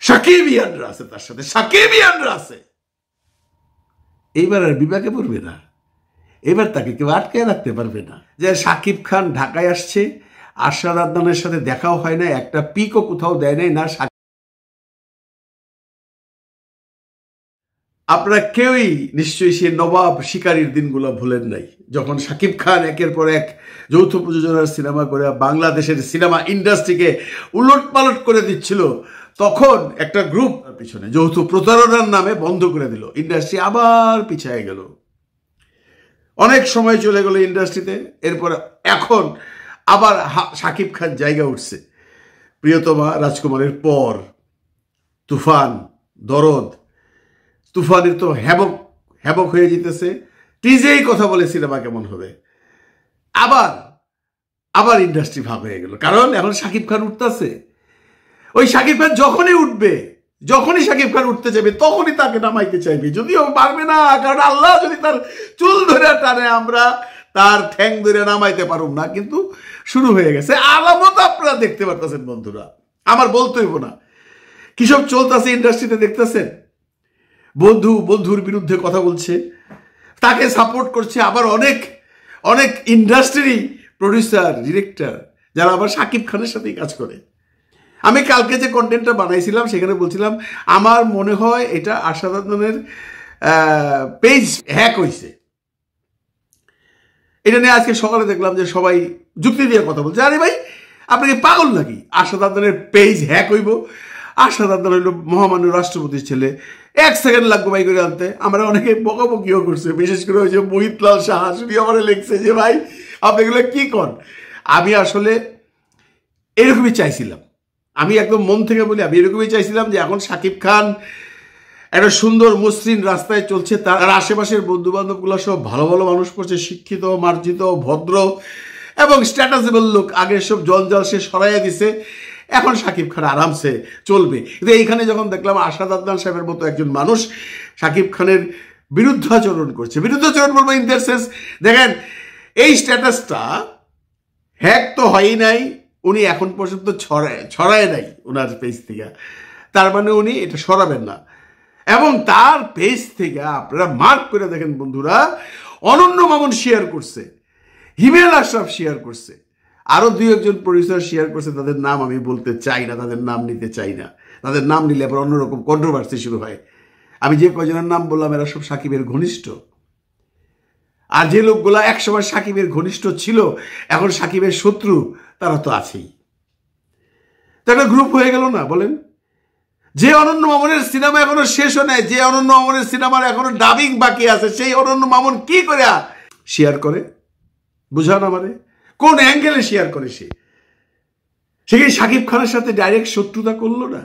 সাকিবিয়ানরা আছে, তার সাথে সাকিবিয়ানরা আছে। এইবার আর বিপাকে পড়বে না, এবার তাকে কেউ আটকে রাখতে পারবে না। যে সাকিব খান ঢাকায় আসছে, আরশাদ আদনানের সাথে দেখাও হয় না, একটা পিকও কোথাও দেয় নাই না। আপনারা কেউই নিশ্চয়ই সে নবাব শিকারীর দিনগুলো ভুলেন নাই, যখন সাকিব খান একের পর এক যৌথ প্রযোজনার সিনেমা করে বাংলাদেশের সিনেমা ইন্ডাস্ট্রিকে উলট পালট করে দিচ্ছিল। তখন একটা গ্রুপ পিছনে যৌথ প্রতারণার নামে বন্ধ করে দিল, ইন্ডাস্ট্রি আবার পিছায় গেল, অনেক সময় চলে গেল ইন্ডাস্ট্রিতে। এরপর এখন আবার সাকিব খান জায়গা উঠছে। প্রিয়তমা রাজকুমারের পর তুফান, দরদ, তুফানের তো হ্যাবক হ্যাবক হয়ে যেতেছে। টিজেই কথা বলে সিনেমা কেমন হবে, আবার আবার ইন্ডাস্ট্রি ভাগ হয়ে গেল। কারণ এখন সাকিব খান উঠতেছে। ওই সাকিব খান যখনই উঠবে, যখনই সাকিব খান উঠতে চাইবে, তখনই তাকে নামাইতে চাইবে, যদিও পারবে না। কারণ আল্লাহ যদি তার চুল ধরে টানে, আমরা তার ঠ্যাং ধরে নামাইতে পারুম না। কিন্তু শুরু হয়ে গেছে, আলামত আপনারা দেখতে পারতেছেন বন্ধুরা, আমার বলতে হইব না। কিসব চলতেছে ইন্ডাস্ট্রিতে দেখতেছেন। বন্ধুর বিরুদ্ধে কথা বলছে, তাকে সাপোর্ট করছে আবার অনেক অনেক ইন্ডাস্ট্রি প্রডিউসার, ডিরেক্টর, যারা আবার সাকিব খানের সাথেই কাজ করে। আমি কালকে যে কন্টেন্টটা বানাইছিলাম সেখানে বলছিলাম আমার মনে হয় এটা আরশাদ আদনানের পেজ হ্যাক হয়েছে। এটা নিয়ে আজকে সকালে দেখলাম যে সবাই যুক্তি দিয়ে কথা বলছে। আরে ভাই, আপনি কি পাগল নাকি? আরশাদ আদনানের পেজ হ্যাক হইব? আরশাদ আদনান হইল মহামান্য রাষ্ট্রপতির ছেলে, 1 সেকেন্ড লাগবে ভাই করে আনতে। আমরা অনেকে বকাবকিও করছে, বিশেষ করে ওই যে মোহিতলাল সাহা শুনি আমার লিখছে যে ভাই আপনি এগুলো কি করেন। আমি আসলে এরকমই চাইছিলাম, আমি একদম মন থেকে বলি, আমি এরকমই চাইছিলাম যে এখন সাকিব খান একটা সুন্দর মসৃণ রাস্তায় চলছে, তার আশেপাশের বন্ধু বান্ধবগুলো সব ভালো ভালো মানুষ পড়ছে, শিক্ষিত, মার্জিত, ভদ্র এবং স্ট্যাটাসেবল লোক। আগের সব জঞ্জাল সে সরাইয়া দিছে, এখন সাকিব খান আরামসে চলবে। কিন্তু এইখানে যখন দেখলাম আরশাদ আদনান সাহেবের মতো একজন মানুষ সাকিব খানের বিরুদ্ধাচরণ করছে, বিরুদ্ধাচরণ বলবো ইন দ্যাট সেন্স, দেখেন এই স্ট্যাটাসটা হ্যাক তো হয়ই নাই, উনি এখন পর্যন্ত ছড়ায় নাই ওনার পেজ থেকে, তার মানে উনি এটা সরাবেন না। এবং তার পেজ থেকে আপনারা মার্ক করে দেখেন বন্ধুরা, অনন্য মামুন শেয়ার করছে, হিমেল আশরাফ শেয়ার করছে, আরো 2-1 প্রডিউসার শেয়ার করছে। তাদের নাম আমি বলতে চাই না, তাদের নাম নিতে চাই না, তাদের নাম নিলে আবার অন্যরকম কন্ট্রোভার্সি শুরু হয়। আমি যে কয়জনের নাম বললাম এরা সব সাকিবের ঘনিষ্ঠ, আর যে লোকগুলা একসময় সাকিবের ঘনিষ্ঠ ছিল এখন সাকিবের শত্রু, তারা তো আছেই। তো একটা গ্রুপ হয়ে গেল না বলেন? যে অনন্য মামুনের সিনেমা এখনো শেষ হয় নাই, যে অনন্য মামুনের সিনেমার এখনো ডাবিং বাকি আছে, সেই অনন্য মামুন কি করে শেয়ার করে বুঝান আমারে, কোন অ্যাঙ্গেলে শেয়ার করে? সে কি সাকিব খানের সাথে ডাইরেক্ট শত্রুতা করলো না?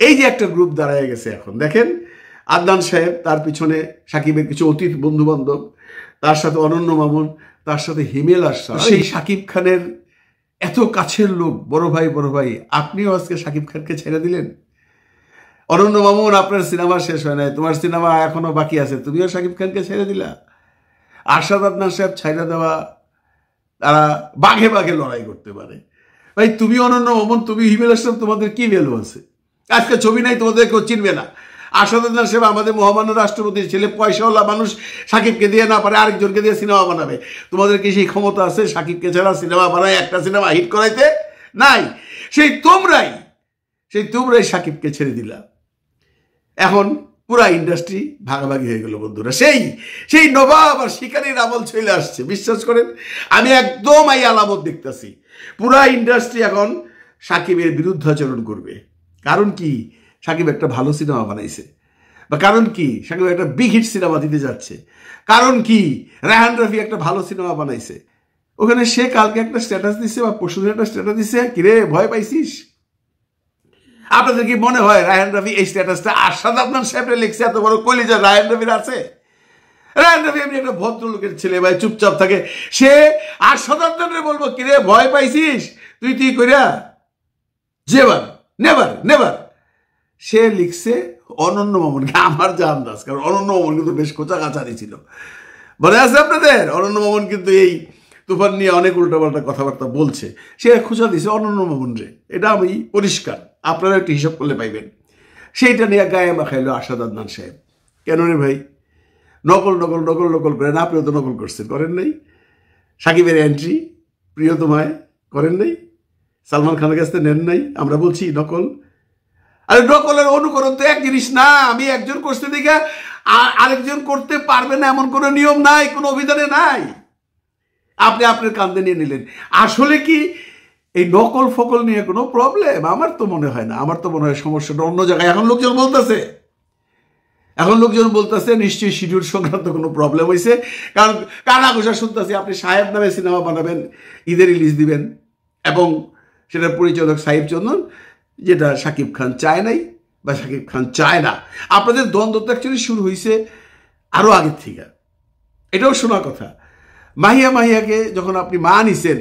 এই যে একটা গ্রুপ দাঁড়ায় গেছে এখন দেখেন, আদনান সাহেব, তার পিছনে সাকিবের কিছু অতীত বন্ধু বান্ধব, তার সাথে অনন্য মামুন, তার সাথে হিমেল আশরাফ, সেই সাকিব খানের এত কাছের লোক, বড় ভাই, আপনিও আজকে সাকিব খানকে ছেড়ে দিলেন। অনন্য মামুন, আপনার সিনেমা শেষ হয় নাই, তোমার সিনেমা এখনো বাকি আছে, তুমিও সাকিব খানকে ছেড়ে দিলা। আরশাদ আদনান সাহেব ছাইড়া দেওয়া, তারা বাঘে বাঘে লড়াই করতে পারে। ভাই তুমি অনন্য মামুন, তুমি হিমেল আশরাফ, তোমাদের কি ভ্যালু আছে? আজকে ছবি নাই, তোমাদের কেউ চিনবে না। আরশাদ আদনান সাহেব আমাদের মহামান্য রাষ্ট্রপতির ছেলে, পয়সাওয়ালা মানুষ, সাকিবকে দিয়ে না পারে আরেকজনকে দিয়ে সিনেমা বানাবে। তোমাদের কি সেই ক্ষমতা আছে সাকিবকে ছাড়া সিনেমা বানায় একটা সিনেমা হিট করাইতে? নাই। সেই তোমরাই সাকিবকে ছেড়ে দিলা। এখন পুরা ইন্ডাস্ট্রি ভাগাভাগি হয়ে গেল বন্ধুরা। সেই নবাব আর শিকারীর আমল চলে আসছে। বিশ্বাস করেন, আমি একদম এই আলামত দেখতেছি। পুরা ইন্ডাস্ট্রি এখন সাকিবের বিরুদ্ধাচরণ করবে। কারণ কি? সাকিব একটা ভালো সিনেমা বানাইছে, বা কারণ কি? সাকিব একটা বিগ হিট সিনেমা দিতে যাচ্ছে। কারণ কি? রায়হান রাফি একটা ভালো সিনেমা বানাইছে। ওখানে সে কালকে একটা স্ট্যাটাস দিছে, বা পরশুদিন একটা স্ট্যাটাস দিছে, কিরে ভয় পাইছিস? আপনাদের কি মনে হয় রায়হান রাফি এই স্ট্যাটাসটা আরশাদ আদনান সাহেবরে লিখছে? এত বড় কলিজা রায়হান রাফির আছে? রায়হান রাফি এমনি একটা ভদ্রলোকের ছেলে ভাই, চুপচাপ থাকে। সে আরশাদ আদনানরে বলবো কিরে ভয় পাইছিস তুই কইরা? নেভার। সে লিখছে অনন্য মামুনকে। আমার যা আন্দাজ, কারণ অনন্য মামুন কিন্তু বেশ কোচাকাচারি ছিল, মনে আছে আপনাদের? অনন্য মামুন কিন্তু এই তুফান নিয়ে অনেক উল্টাপাল্টা কথাবার্তা বলছে। সে খোঁচা দিছে অনন্য মামুন রে, এটা আমি পরিষ্কার, আপনারা একটু হিসাব করলে পাইবেন। সেইটা নিয়ে গায়ে মাখাইলো আশাদ আদনান সাহেব। কেন রে ভাই? নকল নকল নকল নকল করেন, আপনিও তো নকল করছেন, করেন নাই? সাকিবের এন্ট্রি প্রিয়তমায় করেন নাই? সালমান খানের কাছে নেন নাই? আমরা বলছি নকল। আরে নকলের অনুকরণ তো এক জিনিস না। আমি একজন করতে দেখে আরেকজন করতে পারবে না এমন কোনো নিয়ম নাই, কোনো অভিধানে নাই। আপনি আপনার কান্দে নিয়ে নিলেন। আসলে কি এই নকল ফকল নিয়ে কোনো প্রবলেম? আমার তো মনে হয় না। আমার তো মনে হয় সমস্যাটা অন্য জায়গায়। এখন লোকজন বলতেছে নিশ্চয়ই শিডিউল সংক্রান্ত কোনো প্রবলেম হয়েছে, কারণ কানা ঘোষা শুনতেছি আপনি সাহেব নামে সিনেমা বানাবেন, ঈদে রিলিজ দিবেন, এবং সেটা পরিচালক সাহিব চন্দন, যেটা শাকিব খান চায় নাই বা শাকিব খান চায় না। আপনাদের দ্বন্দ্ব তো অ্যাকচুয়ালি শুরু হয়েছে আরো আগের থেকে, এটাও শোনা কথা। মাহিয়াকে যখন আপনি মা নিছেন,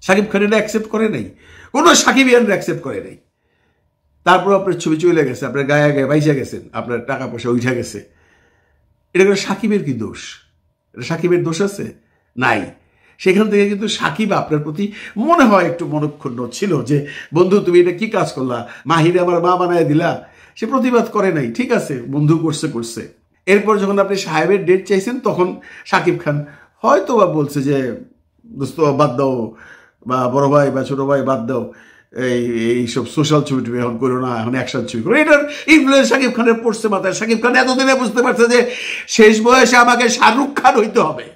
শাকিব খানেরা অ্যাকসেপ্ট করে নাই, কোনো সাকিবিয়ানরা অ্যাকসেপ্ট করে নাই। তারপর আপনার ছবি চলে গেছে, আপনার গায়ে গায়ে বাইসা গেছেন, আপনার টাকা পয়সা উঠা গেছে। এটা করে সাকিবের কি দোষ? এটা সাকিবের দোষ আছে? নাই। সেখান থেকে কিন্তু সাকিব আপনার প্রতি মনে হয় একটু মনক্ষুণ্ণ ছিল যে বন্ধু তুমি এটা কি কাজ করলা, মাহিরে আমার মা বানায় দিলা। সে প্রতিবাদ করে নাই, ঠিক আছে, বন্ধু করছে। এরপর যখন আপনি সাহেবের ডেট চাইছেন, তখন সাকিব খান হয়তো বা বলছে যে দোস্ত বাদ দাও, বা বড় ভাই বা ছোট ভাই বাদ দাও, এইসব সোশ্যাল ছবি টবি এখন করো না, এখন অ্যাকশন ছবি করো। এটার ইনফ্লুয়েন্স সাকিব খানের পড়ছে মাথায়। সাকিব খান এতদিনে বুঝতে পারছে যে শেষ বয়সে আমাকে শাহরুখ খান হইতে হবে।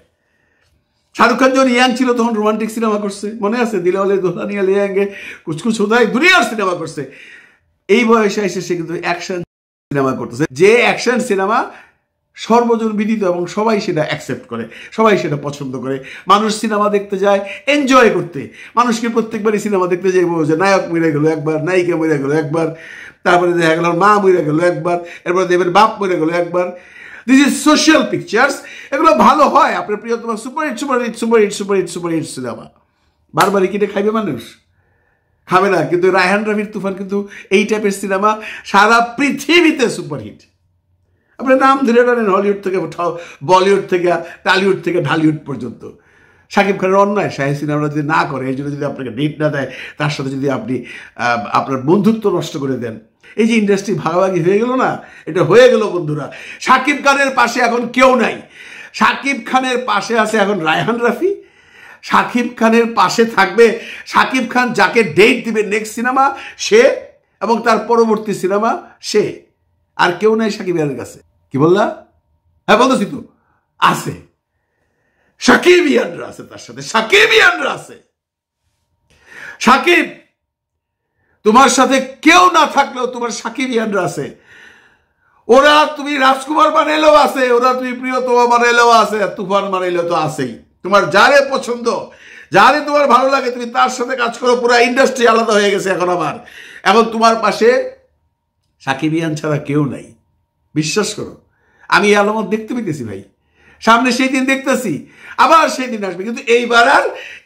শাহরুখ খান যখন ইয়াং ছিল তখন রোমান্টিক সিনেমা করছে, মনে আছে? দিলওয়ালে দুলহানিয়া লে আয়েঙ্গে, কুছ কুছ হোতা হ্যায়, দুনিয়ার সিনেমা করছে। এই বয়সে এসে সে কিন্তু অ্যাকশন সিনেমা করতেছে, যে অ্যাকশন সিনেমা সর্বজন বিদিত এবং সবাই সেটা অ্যাকসেপ্ট করে, সবাই সেটা পছন্দ করে। মানুষ সিনেমা দেখতে যায় এনজয় করতে। মানুষকে প্রত্যেকবারই সিনেমা দেখতে যাইব যে নায়ক মরে গেল একবার, নায়িকা মরে গেল একবার, তারপরে দেখা গেল মা মরে গেল একবার, এরপরে দেবের বাপ মরে গেল একবার। This is social pictures. এগুলো ভালো হয়। আপনার প্রিয়তমা সুপারহিট সিনেমা বারবারই কিনে খাইবে মানুষ? খাবে না। কিন্তু রায়হান রাফির তুফান কিন্তু এই টাইপের সিনেমা সারা পৃথিবীতে সুপারহিট। আপনার নাম ধরে টানেন, হলিউড থেকে বলিউড থেকে টালিউড থেকে ঢালিউড পর্যন্ত। শাকিব খানের অন্যায় শাহী সিনেমাটা যদি না করে, এই জন্য যদি আপনাকে ডেট না দেয়, তার সাথে যদি আপনি আপনার বন্ধুত্ব নষ্ট করে দেন, এই যে ইন্ডাস্ট্রি ভাগাভাগি হয়ে গেল না, এটা হয়ে গেল বন্ধুরা। শাকিব খানের পাশে এখন কেউ নাই। শাকিব খানের পাশে আছে এখন রায়হান রাফি। শাকিব খানের পাশে থাকবে শাকিব খান যাকে ডেট দিবে নেক্সট সিনেমা সে, এবং তার পরবর্তী সিনেমা সে। আর কেউ নাই সাকিবিয়ানের কাছে। কি বললা? হ্যাঁ বলতেছি তো, আছে সাকিবিয়ানরা আছে, তার সাথে সাকিবিয়ানরা আছে। সাকিব, তোমার সাথে কেউ না থাকলেও তোমার সাকিবিয়ানরা আছে। ওরা তুমি রাজকুমার বানাইলেও আছে, ওরা তুমি প্রিয়তমা বানাইলেও আছে, তুফান বানাইলেও তো আছেই। তোমার যারে পছন্দ, যারে তোমার ভালো লাগে, তুমি তার সাথে কাজ করো। পুরো ইন্ডাস্ট্রি আলাদা হয়ে গেছে এখন। আবার এখন তোমার পাশে সাকিবিয়ান ছাড়া কেউ নাই, বিশ্বাস করো। আমি এই আলামত দেখতে পেতেছি ভাই, সামনে সেই দিন দেখতেছি, আবার সেই দিন আসবে। কিন্তু এইবার আর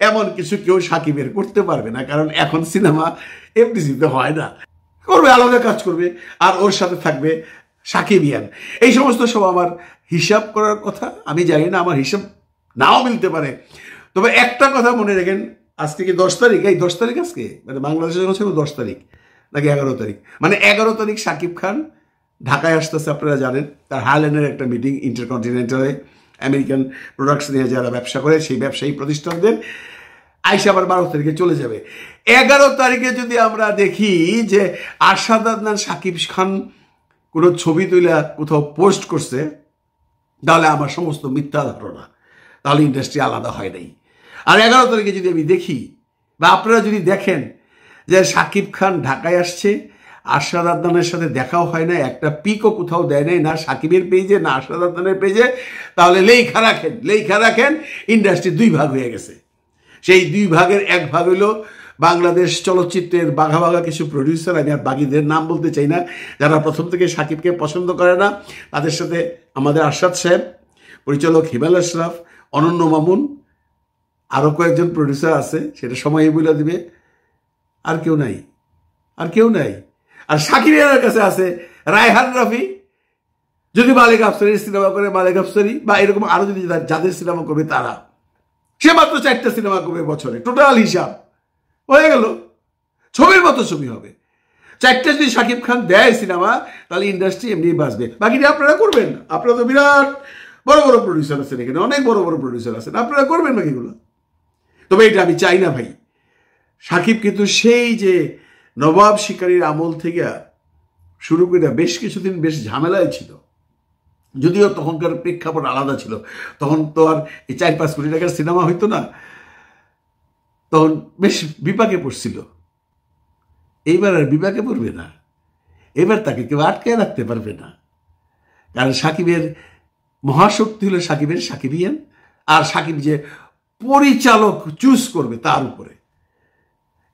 এমন কিছু কেউ সাকিবের করতে পারবে না, কারণ এখন সিনেমা এফডিসিতে হয় না, করবে আলাদা কাজ করবে, আর ওর সাথে থাকবে সাকিবিয়ান। এই সমস্ত সব আমার হিসাব করার কথা। আমি জানি না, আমার হিসাব নাও মিলতে পারে। তবে একটা কথা মনে রাখেন, আজকে কি 10 তারিখ? এই 10 তারিখ আজকে, মানে বাংলাদেশের হচ্ছে 10 তারিখ নাকি 11 তারিখ? মানে 11 তারিখ সাকিব খান ঢাকায় আসতেছে। আপনারা জানেন তার হাইল্যান্ডের একটা মিটিং, ইন্টারকন্টিনেন্টালে আমেরিকান প্রোডাক্টস নিয়ে যারা ব্যবসা করে সেই ব্যবসায়ী প্রতিষ্ঠানদের। আইসা আবার 12 তারিখে চলে যাবে। 11 তারিখে যদি আমরা দেখি যে আরশাদ আদনান সাকিব খান কোনো ছবি তুলে কোথাও পোস্ট করছে, তাহলে আমার সমস্ত মিথ্যা ধারণা, তাহলে ইন্ডাস্ট্রি আলাদা হয় নাই। আর 11 তারিখে যদি আমি দেখি বা আপনারা যদি দেখেন যে সাকিব খান ঢাকায় আসছে, আরশাদ আদনানের সাথে দেখাও হয় না, একটা পিকও কোথাও দেয় নাই, না সাকিবের পেজে না আরশাদ আদনানের পেজে, তাহলে লেখা রাখেন ইন্ডাস্ট্রি 2 ভাগ হয়ে গেছে। সেই 2 ভাগের 1 ভাগ হইল বাংলাদেশ চলচ্চিত্রের বাঘা কিছু প্রডিউসার, আমি আর বাকিদের নাম বলতে চাই না, যারা প্রথম থেকে সাকিবকে পছন্দ করে না। তাদের সাথে আমাদের আরশাদ সাহেব, পরিচালক হিমেল আশরাফ, অনন্য মামুন, আরও কয়েকজন প্রডিউসার আছে, সেটা সময়ই বলে দিবে। আর কেউ নাই। আর সাকিবের কাছে আছে রায়হান রাফি, যদি মালিক আফসারির সিনেমা করে মালিক আফসারি, বা এরকম আরো যদি যাদের সিনেমা করবে তারা, সে মাত্র 4টা সিনেমা করবে বছরে। টোটাল হিসাব হয়ে গেল, ছবির মতো ছবি হবে। 4টা যদি শাকিব খান দেয় সিনেমা, তাহলে ইন্ডাস্ট্রি এমনি বাঁচবে। বাকিটা আপনারা করবেন না, আপনারা তো বিরাট বড় বড় প্রডিউসার আছেন এখানে, অনেক বড় বড় প্রডিউসার আছেন, আপনারা করবেন বাকিগুলো। তবে এটা আমি চাই না ভাই। শাকিব কিন্তু সেই যে নবাব শিকারীর আমল থেকে শুরু করে বেশ কিছুদিন বেশ ঝামেলায় ছিল, যদিও তখনকার প্রেক্ষাপট আলাদা ছিল। তখন তো আর এই 4-5 কোটি টাকার সিনেমা হইতো না, তখন বেশ বিপাকে পড়ছিল। এইবার আর বিপাকে পড়বে না, এবার তাকে কেউ আটকে রাখতে পারবে না। কারণ সাকিবের মহাশক্তি হলো সাকিবের সাকিবিয়ান, আর সাকিব যে পরিচালক চুজ করবে তার উপরে।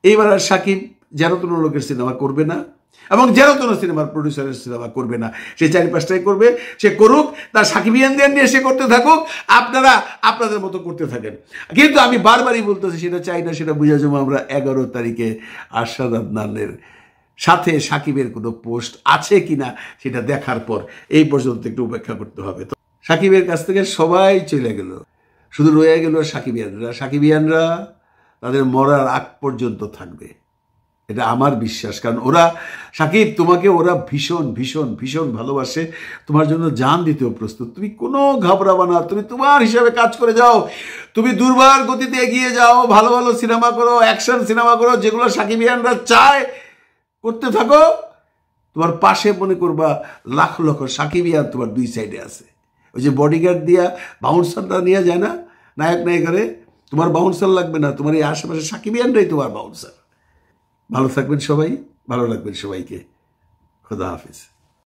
এইবার আর সাকিব যেরতন লোকের সিনেমা করবে না, এবং যেরতন সিনেমার প্রডিউসারের সিনেমা করবে না। সে 4-5টাই করবে, সে করুক, তার সাকিবিয়ানদের নিয়ে সে করতে থাকুক, আপনারা আপনাদের মতো করতে থাকেন। কিন্তু আমি বারবারই বলতেছি, সেটা চাই না, সেটা বুঝে যাবো আমরা 11 তারিখে আরশাদ আদনানের সাথে সাকিবের কোনো পোস্ট আছে কিনা সেটা দেখার পর। এই পর্যন্ত একটু উপেক্ষা করতে হবে। তো সাকিবের কাছ থেকে সবাই চলে গেল, শুধু রয়ে গেল সাকিবিয়ানরা। সাকিবিয়ানরা তাদের মরার আগ পর্যন্ত থাকবে, এটা আমার বিশ্বাস। কারণ ওরা সাকিব, তোমাকে ওরা ভীষণ ভীষণ ভীষণ ভালোবাসে, তোমার জন্য জান দিতেও প্রস্তুত। তুমি কোনো ঘাবড়াবা না, তুমি তোমার হিসাবে কাজ করে যাও, তুমি দুর্বার গতিতে এগিয়ে যাও, ভালো ভালো সিনেমা করো, অ্যাকশন সিনেমা করো, যেগুলো সাকিবিয়ানরা চায় করতে থাকো। তোমার পাশে মনে করবা লাখ লক্ষ সাকিবিয়ান তোমার 2 সাইডে আছে। ওই যে বডিগার্ড দিয়া বাউন্সারটা নিয়ে যায় না নায়ক নায়িকারে, তোমার বাউন্সার লাগবে না, তোমার এই আশেপাশে সাকিবিয়ানরাই তোমার বাউন্সার। ভালো থাকবেন সবাই, ভালো লাগবেন সবাইকে। খোদা হাফিজ।